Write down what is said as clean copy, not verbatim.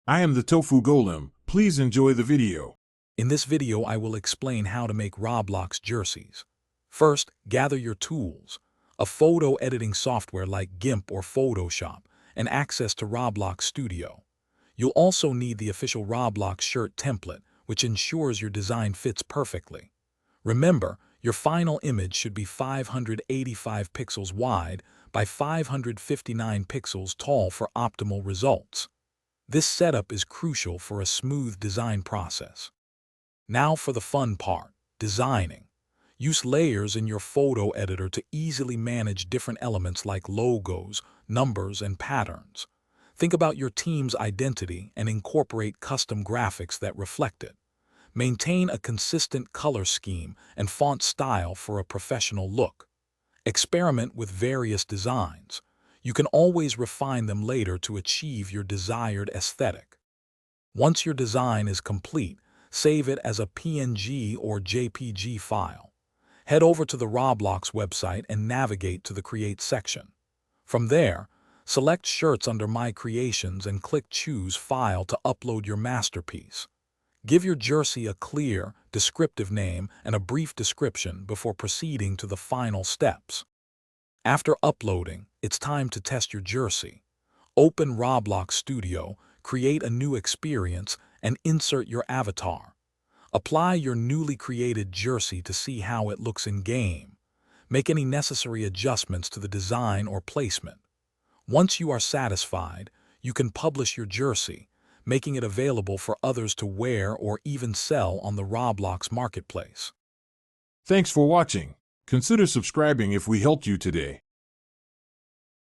I am the Tofu Golem. Please enjoy the video. In this video, I will explain how to make Roblox jerseys. First, gather your tools, a photo editing software like GIMP or Photoshop, and access to Roblox Studio. You'll also need the official Roblox shirt template, which ensures your design fits perfectly. Remember, your final image should be 585 pixels wide by 559 pixels tall for optimal results. This setup is crucial for a smooth design process. Now for the fun part, designing. Use layers in your photo editor to easily manage different elements like logos, numbers, and patterns. Think about your team's identity and incorporate custom graphics that reflect it. Maintain a consistent color scheme and font style for a professional look. Experiment with various designs. You can always refine them later to achieve your desired aesthetic. Once your design is complete, save it as a PNG or JPG file. Head over to the Roblox website and navigate to the Create section. From there, select Shirts under My Creations and click Choose File to upload your masterpiece. Give your jersey a clear, descriptive name and a brief description before proceeding to the final steps. After uploading, it's time to test your jersey. Open Roblox Studio, create a new experience, and insert your avatar. Apply your newly created jersey to see how it looks in-game. Make any necessary adjustments to the design or placement. Once you are satisfied, you can publish your jersey, making it available for others to wear or even sell on the Roblox marketplace. Thanks for watching. Consider subscribing if we helped you today.